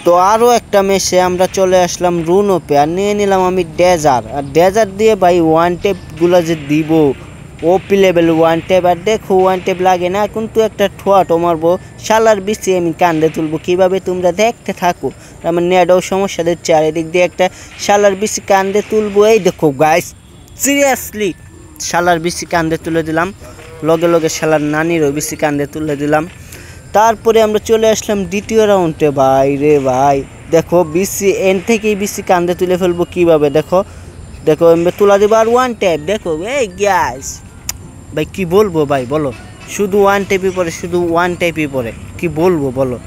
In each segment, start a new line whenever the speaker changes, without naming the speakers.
তো আরও একটা ম্যাচে আমরা চলে আসলাম রুনোপে আর নিয়ে নিলাম আমি ডেজার। আর ডেজার দিয়ে ভাই ওয়ান টেপগুলো যে দিব ওপি লেভেল ওয়ান টেপ। আর দেখো ওয়ান টেপ লাগে না, কিন্তু একটা ঠোয়াটো মারবো শালার বিসি আমি কান্দে তুলবো কীভাবে তোমরা দেখতে থাকো। আমার নেডও সমস্যা দিচ্ছে, আর এদিক দিয়ে একটা শালার বিসি কান্দে তুলবো। এই দেখো গাইস, সিরিয়াসলি শালার বিসি কান্দে তুলে দিলাম, লগে লগে শালার নানিরও বিসি কান্দে তুলে দিলাম। তারপরে আমরা চলে আসলাম দ্বিতীয় রাউন্ডে। ভাই রে ভাই দেখো বিসি এন থেকেই বিসি কান্দে তুলে ফেলবো কীভাবে, দেখো দেখো এমনি তুলা দেবো আর ওয়ান ট্যাপ। দেখো এই গ্যাস ভাই কি বলবো ভাই বলো, শুধু ওয়ান ট্যাপই পড়ে, শুধু ওয়ান ট্যাপই পড়ে, কি বলবো বলো।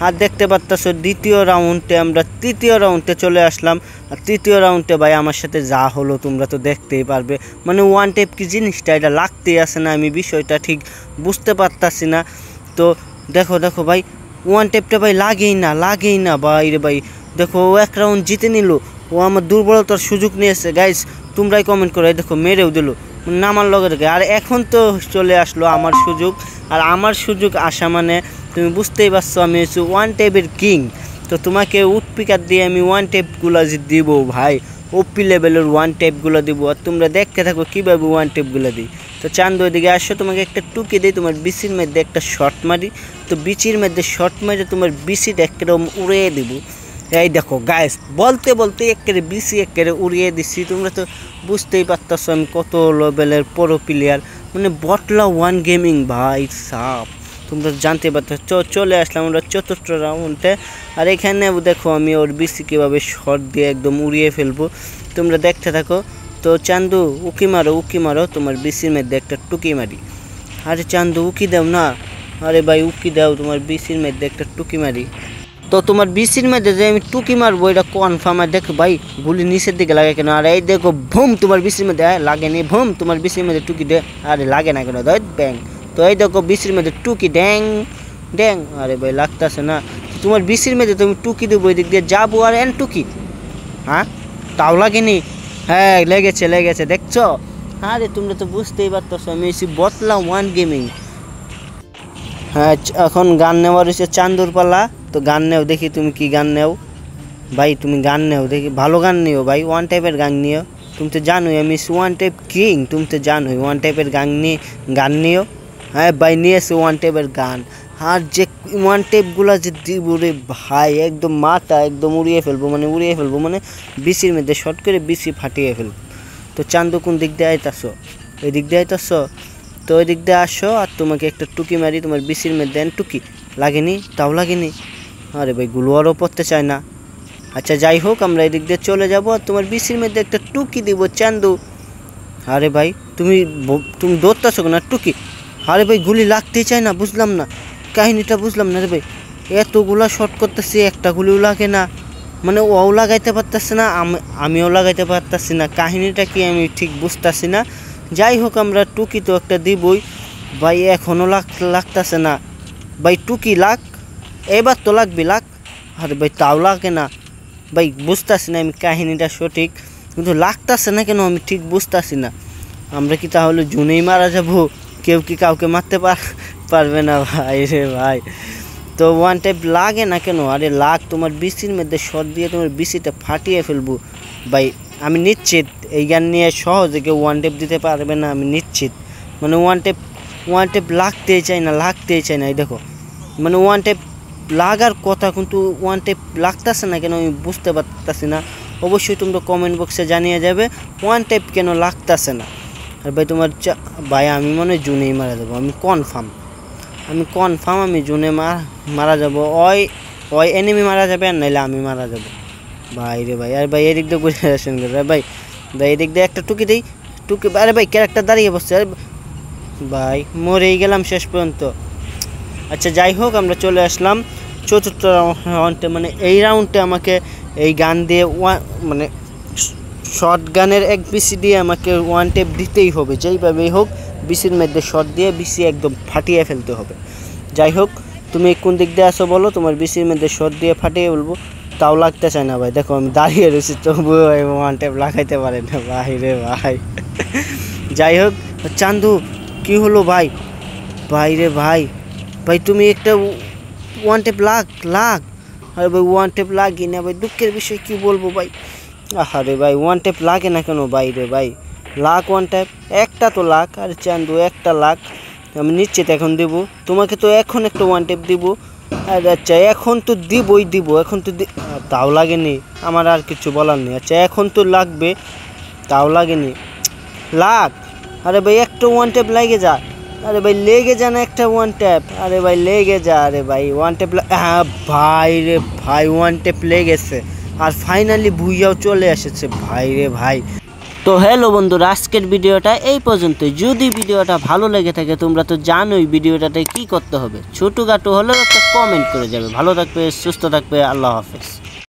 আর দেখতে পারতেছো দ্বিতীয় রাউন্ডে আমরা তৃতীয় রাউন্ডে চলে আসলাম। আর তৃতীয় রাউন্ডে ভাই আমার সাথে যা হলো তোমরা তো দেখতেই পারবে। মানে ওয়ান ট্যাপ কি জিনিসটা এটা লাগতেই আসে না, আমি বিষয়টা ঠিক বুঝতে পারতাছি না। তো দেখো দেখো ভাই ওয়ান টেপটা ভাই লাগেই না ভাই রে ভাই। দেখো ও এক রাউন্ড জিতে নিল, ও আমার দুর্বলতার সুযোগ নিয়েছে। গাইস তোমরাই কমেন্ট করো, দেখো মেরেও দিল নামার লগে দেখে। আর এখন তো চলে আসলো আমার সুযোগ, আর আমার সুযোগ আসা মানে তুমি বুঝতেই পারছো আমি হচ্ছে ওয়ান টেপের কিং। তো তোমাকে উৎপিকার দিয়ে আমি ওয়ান টেপগুলো যে দিব ভাই, ওপি লেভেলের ওয়ান টেপগুলো দিব। আর তোমরা দেখতে থাকো কীভাবে ওয়ান টেপগুলো দিই। তো চান্দু ওইদিকে আসো, তোমাকে একটা টুকি দিই, তোমার বিসির মধ্যে একটা শর্ট মারি। তো বিচির মধ্যে শর্ট মারি তোমার বিসিটা একরকম উড়িয়ে দিব। এই দেখো গাইস বলতে বলতে একেবারে বিসি একেবারে উড়িয়ে দিচ্ছি। তোমরা তো বুঝতেই পারতেছো আমি কত লেভেলের প্রো প্লেয়ার, মানে বটলা ওয়ান গেমিং ভাই সাপ। তোমরা জানতে পারতো। চলে আসলাম আমরা চতুর্থ রাউন্ডে। আর এখানে দেখো আমি ওর বিসি কীভাবে শর্ট দিয়ে একদম উড়িয়ে ফেলবো, তোমরা দেখতে থাকো। তো চান্দু উকি মারো তোমার বিসির মধ্যে একটা টুকি মারি। আরে চান্দু উকি দাও না, আরে ভাই উকি দাও, তোমার বিসির মধ্যে একটা টুকি মারি। তো তোমার বিসির মধ্যে যে আমি টুকি মারবো এটা কনফার্ম। আর দেখো ভাই গুলি নিচের দিকে লাগে কেন, আর এই দেখো ভুম তোমার বিসির মধ্যে লাগেনি, ভুম তোমার বিসির মধ্যে টুকি দে, আরে লাগে না কেন দৈত ব্যাং। তো এই দেখো বিসির মধ্যে টুকি ড্যাং ড্যাং, আরে ভাই লাগতেছে না। তোমার বিসির মধ্যে তুমি টুকি দেবো, ওই দিক দিয়ে যাবো আর এন টুকি, হ্যাঁ তাও লাগেনি। হ্যাঁ লেগেছে দেখছো। আরে তোমরা তো বুঝতেই পারতেছো আমি এসে বটলা ওয়ান গেমিং। হ্যাঁ এখন গান নেওয়ার হচ্ছে চান্দুর পালা। তো গান নেও দেখি তুমি কি গান নেও ভাই, তুমি গান নেও দেখি, ভালো গান নিও ভাই, ওয়ান টাইপের গান নিও। তুমি তো জানোই আমি ওয়ান টাইপ কিং, তুমি তো জানোই ওয়ান টাইপের গান নিও। হ্যাঁ ভাই নিয়েছে ওয়ান টাইপের গান। আর যে ওয়ান টেপগুলো যে দিব রে ভাই একদম মাথা একদম উড়িয়ে ফেলবো মানে বিসির মধ্যে শর্ট করে বিসি ফাটিয়ে ফেলবো। তো চান্দু কোন দিক দিয়ে আইতাছো, ওই দিক দিয়ে আইতাছো, তো ওই দিক দিয়ে আসো। আর তোমাকে একটা টুকি মারি তোমার বিসির মধ্যে টুকি লাগেনি, তাও লাগেনি। আরে ভাই গুলো আরও পড়তে চায় না। আচ্ছা যাই হোক আমরা এদিক দিয়ে চলে যাবো, আর তোমার বিসির মধ্যে একটা টুকি দিব চান্দু। আরে ভাই তুমি দৌড়তেছো না টুকি, আরে ভাই গুলি লাগতেই চায় না, বুঝলাম না কাহিনিটা বুঝলাম না রে ভাই। এতগুলা শর্ট করতেছি একটা গুলিও লাগে না, মানে ওও লাগাইতে পারতেছে না আমিও লাগাইতে পারতেছি না, কাহিনিটা কি আমি ঠিক বুঝতেছি না। যাই হোক আমরা টুকি তো একটা দিবই ভাই, এখনও লাগতেছে না ভাই। টুকি লাগ, এবার তো লাগবে লাগ। আরে ভাই তাও লাগে না ভাই, বুঝতেছি না আমি কাহিনিটা সঠিক, কিন্তু লাগতেছে না কেন আমি ঠিক বুঝতেছি না। আমরা কি তাহলে জুনেই মারা যাব, কেউ কি কাউকে মারতে পারবে না ভাই রে ভাই। তো ওয়ান টাইপ লাগে না কেন, আরে লাগ তোমার বিসির মধ্যে শট দিয়ে তোমার বিসিটা ফাটিয়ে ফেলবো ভাই। আমি নিশ্চিত এই গান নিয়ে সহজে কেউ ওয়ান টেপ দিতে পারবে না, আমি নিশ্চিত। মানে ওয়ান টেপ লাগতেই চাই না। এই দেখো মানে ওয়ান টেপ লাগার কথা কিন্তু ওয়ান টেপ লাগতেছে না কেন আমি বুঝতে পারতেছি না। অবশ্যই তোমরা কমেন্ট বক্সে জানিয়ে যাবে ওয়ান টেপ কেন লাগতেছে না। আর ভাই তোমার ভাই আমি মনে হয় জুনেই মারা যাবো, আমি কনফার্ম আমি জুনে মারা যাবো। ওই এনিমি মারা যাবে আর নাইলে আমি মারা যাবো ভাই রে ভাই। আর ভাই এদিক দিয়ে ঘুরে আসেন ভাই এদিক দিয়ে একটা টুকি দিই টুকি। আরে ভাই ক্যারেক্টার দাঁড়িয়ে বসছে, আরে ভাই মরেই গেলাম শেষ পর্যন্ত। আচ্ছা যাই হোক আমরা চলে আসলাম চতুর্থ রাউন্ডে। মানে এই রাউন্ডে আমাকে এই গান দিয়ে মানে শর্ট গানের এক বিসি দিয়ে আমাকে ওয়ান টেপ দিতেই হবে, যেইভাবেই হোক বিসির মধ্যে শর্ট দিয়ে বিসি একদম ফাটিয়ে ফেলতে হবে। যাই হোক তুমি কোন দিক দিয়ে আসো বলো, তোমার বিসির মধ্যে শর্ট দিয়ে ফাটিয়ে বলবো, তাও লাগতে চায় না ভাই। দেখো আমি দাঁড়িয়ে রয়েছি তবুও ওয়ান টেপ লাগাইতে পারে না ভাই রে ভাই। যাই হোক চান্দু কি হলো ভাই রে ভাই তুমি একটা ওয়ান টেপ লাগ আরে ভাই ওয়ান টেপ লাগি না ভাই, দুঃখের বিষয় কি বলবো ভাই। আরে ভাই ওয়ান টেপ লাগে না কেন ভাই রে ভাই, লাখ ওয়ান টেপ একটা তো লাখ। আরে চান্দু একটা লাখ আমি নিশ্চিত এখন দেবো তোমাকে, তো এখন একটা ওয়ান টেপ দিব। আরে আচ্ছা এখন তো দিবই দিব, এখন তো তাও লাগেনি, আমার আর কিছু বলার নেই। আচ্ছা এখন তো লাগবে, তাও লাগেনি লাখ। আরে ভাই একটা ওয়ান ট্যাপ লেগে যা, আরে ভাই লেগে যা না একটা ওয়ান ট্যাপ, আরে ভাই লেগে যা। আরে ভাই ওয়ান ট্যাপ, হ্যাঁ ভাই রে ভাই ওয়ান ট্যাপ লেগেছে, আর ফাইনালি ভুইয়াও চলে এসেছে ভাই রে ভাই। তো হ্যালো বন্ধুরা, আজকের ভিডিওটা এই পর্যন্তই। যদি ভিডিওটা ভালো লেগে থাকে তোমরা তো জানোই ভিডিওটাতে কি করতে হবে, ছোটোখাটো হলেও একটা কমেন্ট করে যাবে। ভালো থাকবে, সুস্থ থাকবে, আল্লাহ হাফেজ।